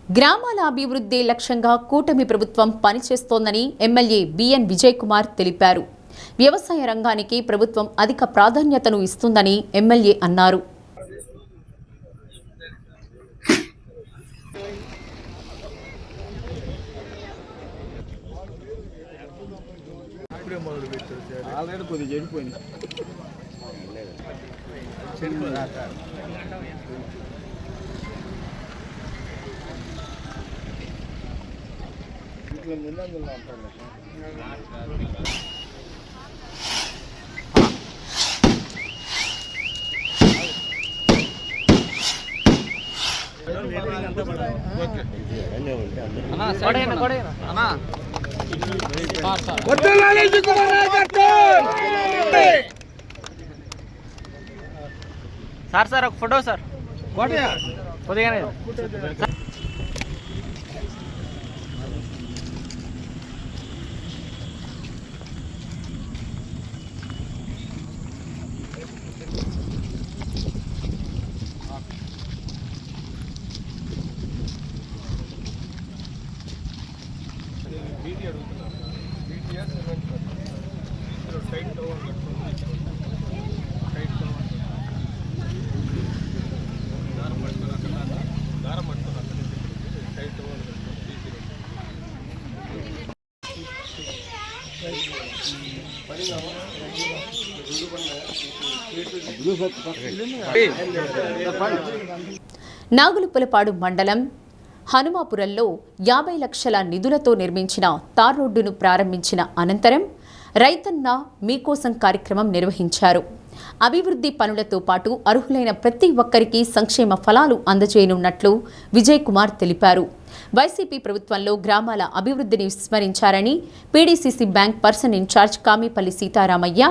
గ్రామాల అభివృద్ధి లక్ష్యంగా కూటమి ప్రభుత్వం పనిచేస్తోందని ఎమ్మెల్యే బిఎన్ విజయ్ కుమార్ తెలిపారు. వ్యవసాయ రంగానికి ప్రభుత్వం అధిక ప్రాధాన్యతను ఇస్తుందని ఎమ్మెల్యే అన్నారు. సార్ ఒక ఫోటో సార్ కొద్దిగానే నాగులుపులపాడు మండలం హనుమాపురంలో 50 లక్షల నిధులతో నిర్మించిన తార్ రోడ్డును ప్రారంభించిన అనంతరం రైతన్న మీకోసం కార్యక్రమం నిర్వహించారు. అభివృద్ధి పనులతో పాటు అర్హులైన ప్రతి ఒక్కరికి సంక్షేమ ఫలాలు అందజేయనున్నట్లు విజయ్ కుమార్ తెలిపారు. వైసీపీ ప్రభుత్వంలో గ్రామాల అభివృద్ధిని విస్మరించారని PDCC bank person in charge Kamipalli Sitaramayya,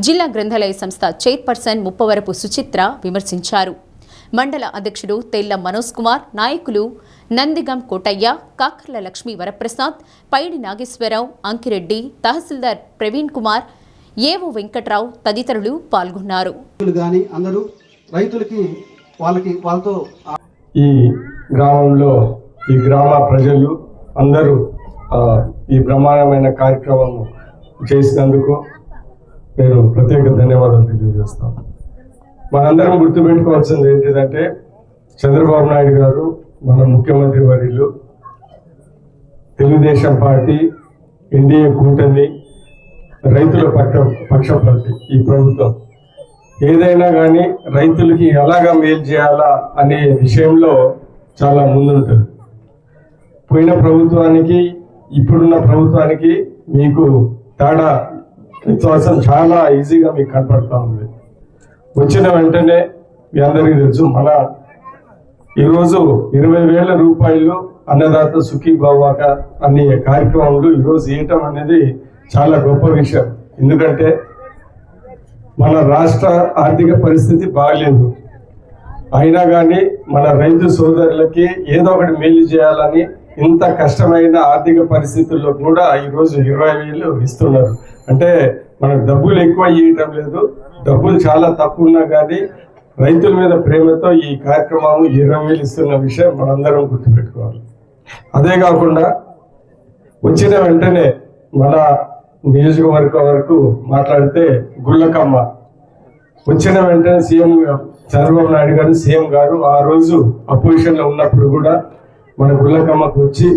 జిల్లా గ్రంథాలయ సంస్థ చైర్పర్సన్ ముప్పవరపు సుచిత్ర విమర్శించారు. మండల అధ్యక్షుడు తెల్ల మనోజ్ కుమార్, నాయకులు నందిగం కోటయ్య, కాకర్ల లక్ష్మీ వరప్రసాద్, పైడి నాగేశ్వరరావు, అంకిరెడ్డి, తహసీల్దార్ ప్రవీణ్ కుమార్, ఏవో వెంకట్రావు తదితరులు పాల్గొన్నారు. ఈ గ్రామంలో ఈ గ్రామ ప్రజలు అందరూ ఈ బ్రహ్మాండమైన కార్యక్రమం చేసినందుకు నేను ప్రత్యేక ధన్యవాదాలు తెలియజేస్తాను. మనందరం గుర్తుపెట్టుకోవాల్సింది ఏంటిదంటే, చంద్రబాబు నాయుడు గారు మన ముఖ్యమంత్రి వర్యులు, తెలుగుదేశం పార్టీ, ఎన్డీఏ కూటమి, రైతుల పక్షపాతి ఈ ప్రభుత్వం. ఏదైనా కానీ రైతులకి ఎలాగా మేలు చేయాలా అనే విషయంలో చాలా ముందుంటుంది. పోయిన ప్రభుత్వానికి ఇప్పుడున్న ప్రభుత్వానికి మీకు తేడా వ్యత్యాసం చాలా ఈజీగా మీకు కనపడతా ఉంది. వచ్చిన వెంటనే మీ అందరికీ తెలుసు, మన ఈరోజు 20,000 రూపాయలు అన్నదాత సుఖీభావాక అనే కార్యక్రమంలో ఈరోజు ఇవ్వటం అనేది చాలా గొప్ప విషయం. ఎందుకంటే మన రాష్ట్ర ఆర్థిక పరిస్థితి బాగలేదు, అయినా కానీ మన రైతు సోదరులకి ఏదో ఒకటి మేలు చేయాలని ఇంత కష్టమైన ఆర్థిక పరిస్థితుల్లో కూడా ఈరోజు 20,000 ఇస్తున్నారు. అంటే మనకు డబ్బులు ఎక్కువ ఇవ్వటం లేదు, డబ్బులు చాలా తక్కువ ఉన్నా కానీ రైతుల మీద ప్రేమతో ఈ కార్యక్రమం 20,000 ఇస్తున్న విషయం మనందరం గుర్తుపెట్టుకోవాలి. అదే కాకుండా వచ్చిన వెంటనే మన నియోజకవర్గం వరకు మాట్లాడితే గుళ్ళకమ్మ వచ్చిన వెంటనే సీఎం చంద్రబాబు నాయుడు గారు, సీఎం గారు ఆ రోజు అపోజిషన్లో ఉన్నప్పుడు కూడా మన గుళ్ళకమ్మకు వచ్చి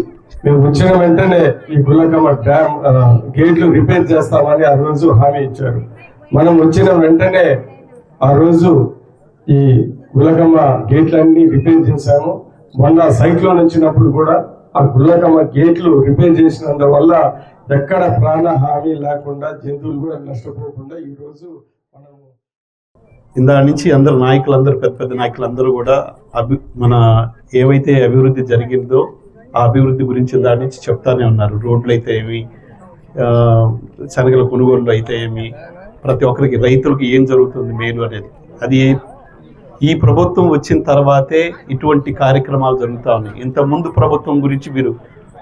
మేము వచ్చిన వెంటనే ఈ గుళ్ళకమ్మ డ్యామ్ గేట్లు రిపేర్ చేస్తామని ఆ రోజు హామీ ఇచ్చారు. మనం వచ్చిన వెంటనే ఆ రోజు ఈ గుళ్ళకమ్మ గేట్లన్నీ రిపేర్ చేశాము. మొన్న సైక్లోన్ వచ్చినప్పుడు కూడా ఆ గుళ్ళకమ్మ గేట్లు రిపేర్ చేసినందువల్ల ఎక్కడ ప్రాణ హామీ లేకుండా జంతువులు కూడా నష్టపోకుండా ఈరోజు మనం ఇందా నుంచి అందరు నాయకులందరూ పెద్ద పెద్ద నాయకులందరూ కూడా మన ఏవైతే అభివృద్ధి జరిగిందో ఆ అభివృద్ధి గురించి దాని నుంచి చెప్తానే ఉన్నారు. రోడ్లు అయితే ఏమి, శనగల కొనుగోళ్ళు అయితే ఏమి, ప్రతి ఒక్కరికి రైతులకి ఏం జరుగుతుంది మేలు అనేది. అది ఈ ప్రభుత్వం వచ్చిన తర్వాతే ఇటువంటి కార్యక్రమాలు జరుగుతూ ఉన్నాయి. ఇంతకుముందు ప్రభుత్వం గురించి మీరు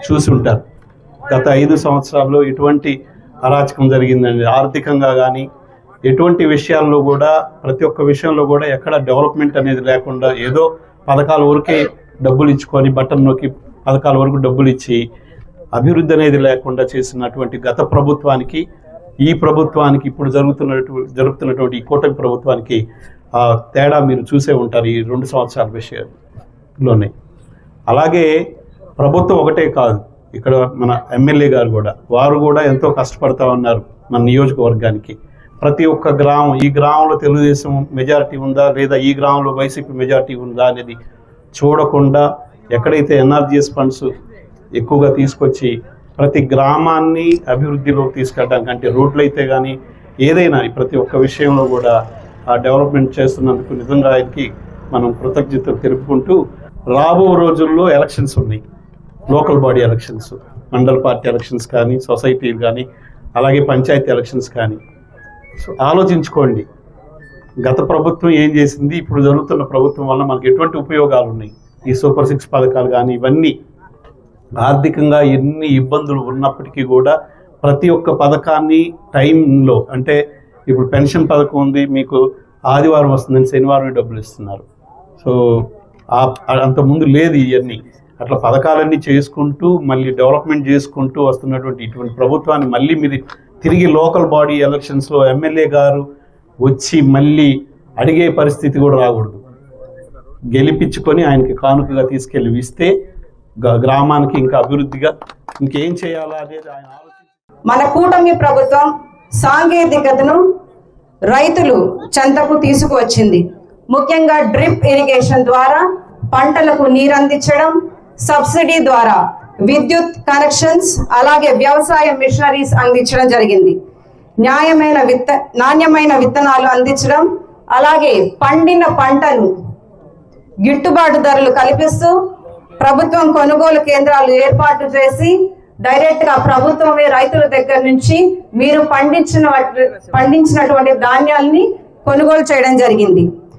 చూసి ఉంటారు. గత 5 సంవత్సరాల్లో ఎటువంటి అరాచకం జరిగిందండి. ఆర్థికంగా కానీ ఎటువంటి విషయాల్లో కూడా, ప్రతి ఒక్క విషయంలో కూడా ఎక్కడ డెవలప్మెంట్ అనేది లేకుండా ఏదో పథకాల ఊరికే డబ్బులు ఇచ్చుకొని బటన్ నొక్కి పథకాల వరకు డబ్బులు ఇచ్చి అభివృద్ధి అనేది లేకుండా చేసినటువంటి గత ప్రభుత్వానికి ఈ ప్రభుత్వానికి ఇప్పుడు జరుగుతున్నటువంటి ఈ కూటమి ప్రభుత్వానికి తేడా మీరు చూసే ఉంటారు ఈ 2 సంవత్సరాల విషయంలోనే. అలాగే ప్రభుత్వం ఒకటే కాదు, ఇక్కడ మన ఎమ్మెల్యే గారు కూడా వారు కూడా ఎంతో కష్టపడతా ఉన్నారు మన నియోజకవర్గానికి. ప్రతి ఒక్క గ్రామం, ఈ గ్రామంలో తెలుగుదేశం మెజారిటీ ఉందా లేదా ఈ గ్రామంలో వైసీపీ మెజారిటీ ఉందా అనేది చూడకుండా ఎక్కడైతే ఎన్ఆర్జీఎస్ ఫండ్స్ ఎక్కువగా తీసుకొచ్చి ప్రతి గ్రామాన్ని అభివృద్ధిలోకి తీసుకెళ్ళడానికి, అంటే రోడ్లు అయితే కానీ ఏదైనా ప్రతి ఒక్క విషయంలో కూడా ఆ డెవలప్మెంట్ చేస్తున్నందుకు నిజంగా ఆయనకి మనం కృతజ్ఞతలు తెలుపుకుంటూ, రాబో రోజుల్లో ఎలక్షన్స్ ఉన్నాయి, లోకల్ బాడీ ఎలక్షన్స్, మండల పార్టీ ఎలక్షన్స్ కానీ, సొసైటీలు కానీ, అలాగే పంచాయతీ ఎలక్షన్స్ కానీ. సో ఆలోచించుకోండి, గత ప్రభుత్వం ఏం చేసింది, ఇప్పుడు జరుగుతున్న ప్రభుత్వం వల్ల మనకి ఎటువంటి ఉపయోగాలు ఉన్నాయి. ఈ సూపర్ 6 పథకాలు కానీ ఇవన్నీ ఆర్థికంగా ఎన్ని ఇబ్బందులు ఉన్నప్పటికీ కూడా ప్రతి ఒక్క పథకాన్ని టైంలో, అంటే ఇప్పుడు పెన్షన్ పథకం ఉంది, మీకు ఆదివారం వస్తుందని శనివారం డబ్బులు ఇస్తున్నారు. సో అంతకుముందు లేదు ఇవన్నీ. అట్లా పథకాలన్నీ చేసుకుంటూ మళ్ళీ డెవలప్మెంట్ చేసుకుంటూ వస్తున్నటువంటి ఇటువంటి ప్రభుత్వాన్ని మళ్ళీ మీరు తిరిగి లోకల్ బాడీ ఎలక్షన్స్లో ఎమ్మెల్యే గారు వచ్చి మళ్ళీ అడిగే పరిస్థితి కూడా రాకూడదు. గెలిపించుకొని ఆయనకి కానుకగా తీసుకెళ్ళి ఇస్తే గ్రామానికి ఇంకా అభివృద్ధిగా ఇంకేం చేయాలా అనేది ఆయన ఆలోచించి. మన కూటమి ప్రభుత్వం సాంకేతికతను రైతులు చెంతకు తీసుకువచ్చింది. ముఖ్యంగా డ్రిప్ ఇరిగేషన్ ద్వారా పంటలకు నీరు అందించడం, సబ్సిడీ ద్వారా విద్యుత్ కనెక్షన్స్, అలాగే వ్యవసాయ మిషనరీస్ అందించడం జరిగింది. నాణ్యమైన విత్తనాలు అందించడం, అలాగే పండిన పంటను గిట్టుబాటు ధరలు కల్పిస్తూ ప్రభుత్వం కొనుగోలు కేంద్రాలు ఏర్పాటు చేసి డైరెక్ట్ గా ప్రభుత్వమే రైతుల దగ్గర నుంచి మీరు పండించినటువంటి ధాన్యాల్ని కొనుగోలు చేయడం జరిగింది.